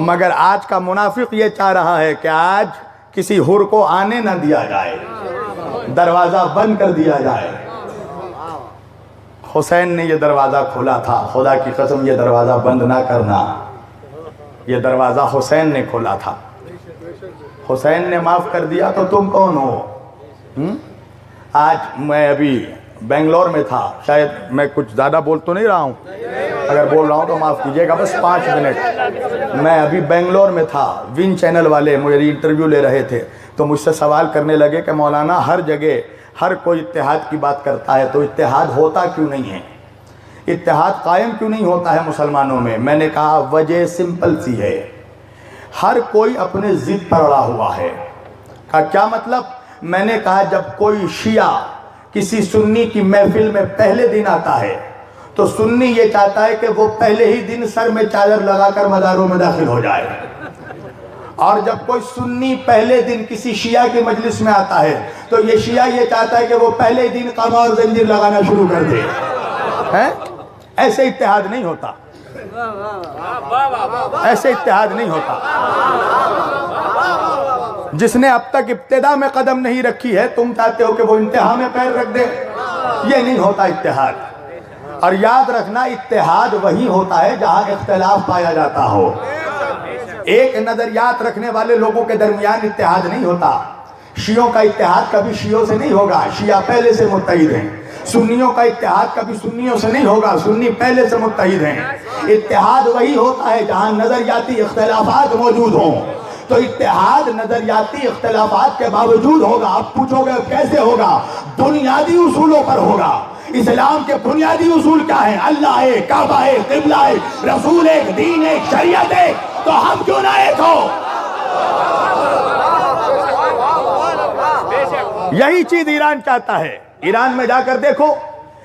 मगर आज का मुनाफिक ये चाह रहा है कि आज किसी हुर को आने न दिया जाए, दरवाजा बंद कर दिया जाए। हुसैन ने ये दरवाजा खोला था, खुदा की कसम ये दरवाजा बंद ना करना, ये दरवाजा हुसैन ने खोला था। हुसैन ने माफ कर दिया तो तुम कौन हो? आज मैं अभी बेंगलोर में था, शायद मैं कुछ ज़्यादा बोल तो नहीं रहा हूँ, अगर बोल रहा हूँ तो माफ़ कीजिएगा, बस 5 मिनट। मैं अभी बेंगलोर में था, विन चैनल वाले मुझे इंटरव्यू ले रहे थे, तो मुझसे सवाल करने लगे कि मौलाना हर जगह हर कोई इत्तेहाद की बात करता है, तो इत्तेहाद होता क्यों नहीं है, इत्तेहाद कायम क्यों नहीं होता है मुसलमानों में? मैंने कहा वजह सिंपल सी है, हर कोई अपने ज़िद पर अड़ा हुआ है। का क्या मतलब? मैंने कहा जब कोई शिया किसी सुन्नी की महफिल में पहले दिन आता है तो सुन्नी ये चाहता है कि वो पहले ही दिन सर में चादर लगाकर मज़ारों में दाखिल हो जाए, और जब कोई सुन्नी पहले दिन किसी शिया की मजलिस में आता है तो ये शिया ये चाहता है कि वो पहले ही दिन कमा और जंजीर लगाना शुरू कर दे। हैं? ऐसे इत्तेहाद नहीं होता, ऐसे इत्तेहाद नहीं होता। जिसने अब तक इब्तिदा में कदम नहीं रखी है, तुम चाहते हो कि वो इंतहा में पैर रख दे, ये नहीं होता इत्तेहाद। और याद रखना, इत्तेहाद वही होता है जहां इख्तिलाफ पाया जाता हो। एक नजरियात रखने वाले लोगों के दरमियान इत्तेहाद नहीं होता। शियों का इत्तेहाद कभी शियों से नहीं होगा, शिया पहले से मुत्तहिद हैं। सुन्नियों का इत्तेहाद कभी सुन्नियों से नहीं होगा, सुन्नी पहले से मुत्तहिद हैं। इत्तेहाद वही होता है जहां नजरियाती इख्तिलाफात मौजूद हों। तो इत्तेहाद नजरियाती इख्तिलाफात के बावजूद होगा। आप पूछोगे कैसे होगा? बुनियादी उसूलों पर होगा। इस्लाम के बुनियादी उसूल क्या है? अल्लाह है, काबा है, क़िबला है, रसूल एक, दीन एक, शरीयत है, तो हम क्यों ना एक हो? यही चीज ईरान चाहता है। ईरान में जाकर देखो,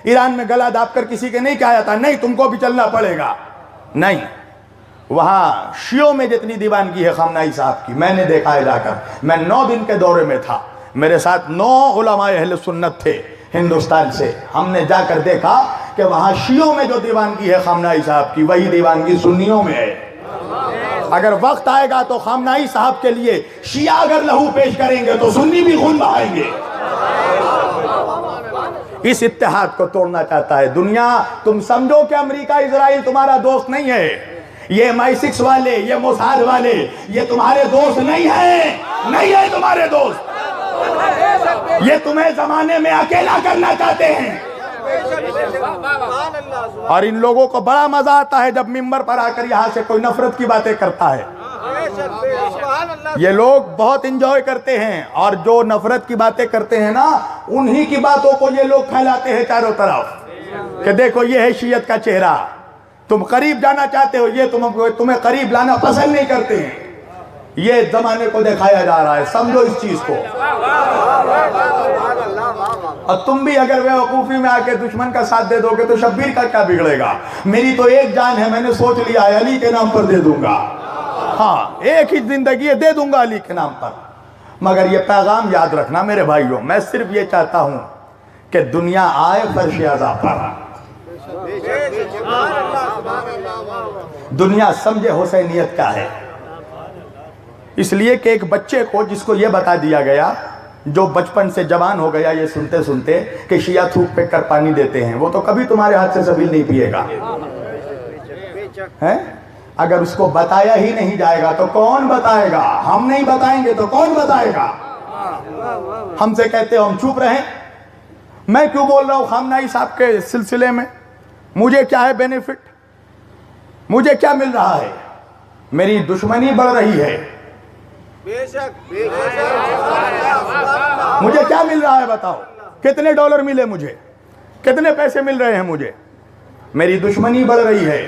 ईरान में गला दाबकर किसी के नहीं कहा जाता नहीं तुमको भी चलना पड़ेगा, नहीं। वहां शियों में जितनी दीवानगी है खमनाई साहब की, मैंने देखा है जाकर। मैं 9 दिन के दौरे में था, मेरे साथ 9 उलमाए अहले सुन्नत थे हिंदुस्तान से। हमने जाकर देखा कि वहां शियों में जो दीवानगी है खमनाई साहब की, वही दीवानगी सुन्नियों में है। अगर वक्त आएगा तो खमनाई साहब के लिए शिया अगर लहू पेश करेंगे तो सुन्नी भी खून बहाएंगे। इस इत्तेहाद को तोड़ना चाहता है दुनिया। तुम समझो कि अमेरिका इजराइल तुम्हारा दोस्त नहीं है, ये MI6 वाले, ये मोसाद वाले, ये तुम्हारे दोस्त नहीं है, नहीं है तुम्हारे दोस्त। ये तुम्हें जमाने में अकेला करना चाहते हैं। और इन लोगों को बड़ा मजा आता है जब मिंबर पर आकर यहाँ से कोई नफरत की बातें करता है। ये लोग बहुत इंजॉय करते हैं, और जो नफरत की बातें करते हैं ना, उन्हीं की बातों को ये लोग फैलाते हैं चारों तरफ कि देखो ये है शियत का चेहरा। तुम करीब जाना चाहते हो, ये तुम्हें करीब लाना पसंद नहीं करते हैं। ये जमाने को दिखाया जा रहा है, समझो इस चीज को। और तुम भी अगर बेवकूफी में आके दुश्मन का साथ दे दोगे तो शब्बीर का क्या बिगड़ेगा? मेरी तो एक जान है, मैंने सोच लिया है अली के नाम पर दे दूंगा। हाँ, एक ही जिंदगी है, दे दूंगा अली के नाम पर। मगर ये पैगाम याद रखना मेरे भाइयों, मैं सिर्फ ये चाहता हूं कि दुनिया आए फर्श अज़ा पर, दुनिया समझे हुसैनियत क्या है। इसलिए कि एक बच्चे को जिसको ये बता दिया गया, जो बचपन से जवान हो गया ये सुनते सुनते कि शिया थूक पे कर पानी देते हैं, वो तो कभी तुम्हारे हाथ से सबील नहीं पिएगा, है? अगर उसको बताया ही नहीं जाएगा तो कौन बताएगा? हम नहीं बताएंगे तो कौन बताएगा? हमसे कहते हो हम चुप रहें। मैं क्यों बोल रहा हूं खमनाई साहब के सिलसिले में? मुझे क्या है बेनिफिट? मुझे क्या मिल रहा है? मेरी दुश्मनी बढ़ रही है। बेशक मुझे क्या मिल रहा है बताओ? कितने डॉलर मिले मुझे? कितने पैसे मिल रहे हैं मुझे? मेरी दुश्मनी बढ़ रही है।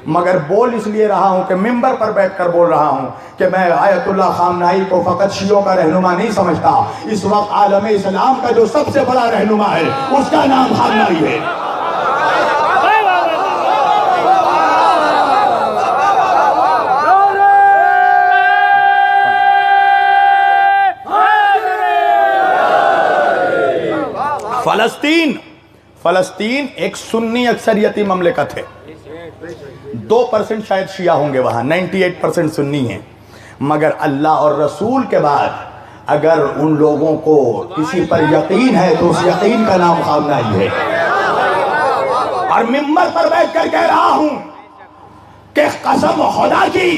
मगर बोल इसलिए रहा हूं कि मिंबर पर बैठकर बोल रहा हूं कि मैं आयतुल्लाह खामनाई को फकत शियों का रहनुमा नहीं समझता। इस वक्त आलम इस्लाम का जो सबसे बड़ा रहनुमा है उसका नाम खामनाई है। फलस्तीन एक सुन्नी अक्सरियती ममलिकत है। 2% शायद शिया होंगे वहाँ, 98% सुन्नी हैं। मगर अल्लाह और रसूल के बाद अगर उन लोगों को किसी पर यकीन है तो उस यकीन का नाम खामनाई है। और मिंबर पर बैठ कर कह रहा हूं कि कसम खुदा की,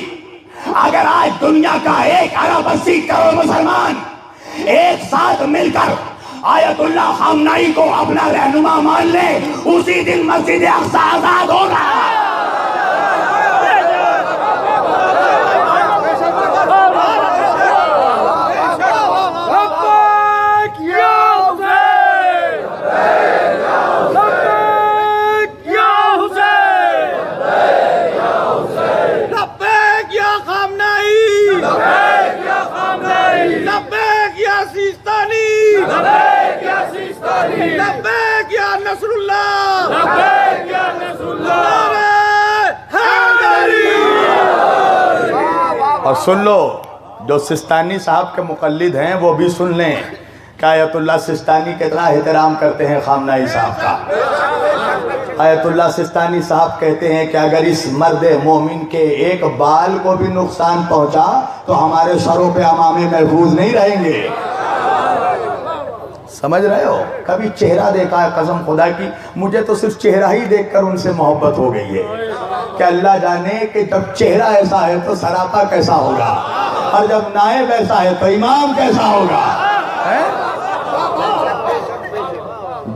अगर आज दुनिया का 1 अरब 80 करोड़ मुसलमान एक साथ मिलकर आयतुल्लाह खामनाई को अपना रहनुमा मान ले, उसी दिन मस्जिद अक्सा आजाद होगा। और सुन लो, जो सिस्तानी साहब के मुक़ल्लिद हैं वो भी सुन लें कि आयतुल्लाह सिस्तानी कितना एहतराम करते हैं खामनाई साहब का। आयतुल्लाह सिस्तानी साहब कहते हैं कि अगर इस मर्द मोमिन के एक बाल को भी नुकसान पहुंचा तो हमारे सरों पे अमामे महफूज नहीं रहेंगे। समझ रहे हो? कभी चेहरा देखा है? कसम खुदा की मुझे तो सिर्फ चेहरा ही देखकर उनसे मोहब्बत हो गई है कि अल्लाह जाने कि जब चेहरा ऐसा है तो सरापा कैसा होगा, और जब नायब ऐसा है तो इमाम कैसा होगा।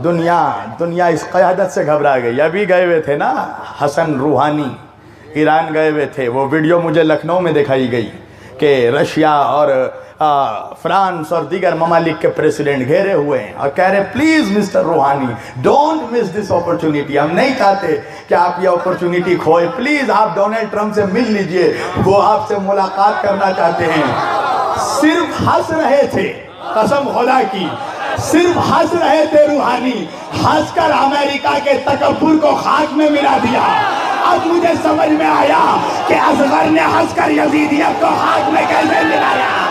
दुनिया इस क़यादत से घबरा गई। अभी गए हुए थे ना हसन रूहानी, ईरान गए हुए थे। वो वीडियो मुझे लखनऊ में दिखाई गई कि रशिया और फ्रांस और दीगर ममालिक के प्रेसिडेंट घेरे हुए हैं और कह रहे प्लीज मिस्टर रूहानी डोंट मिस दिस अपॉर्चुनिटी। हम नहीं चाहते कि आप ये अपॉर्चुनिटी खोए, प्लीज आप डोनाल्ड ट्रंप से मिल लीजिए, वो आपसे मुलाकात करना चाहते हैं। सिर्फ हंस रहे थे, कसम खुदा की सिर्फ हंस रहे थे रूहानी, हंसकर अमेरिका के तकब्बुर को खाक में मिला दिया। अब मुझे समझ में आया कि असगर ने हंसकर यजीदियत को खाक में कैसे मिलाया।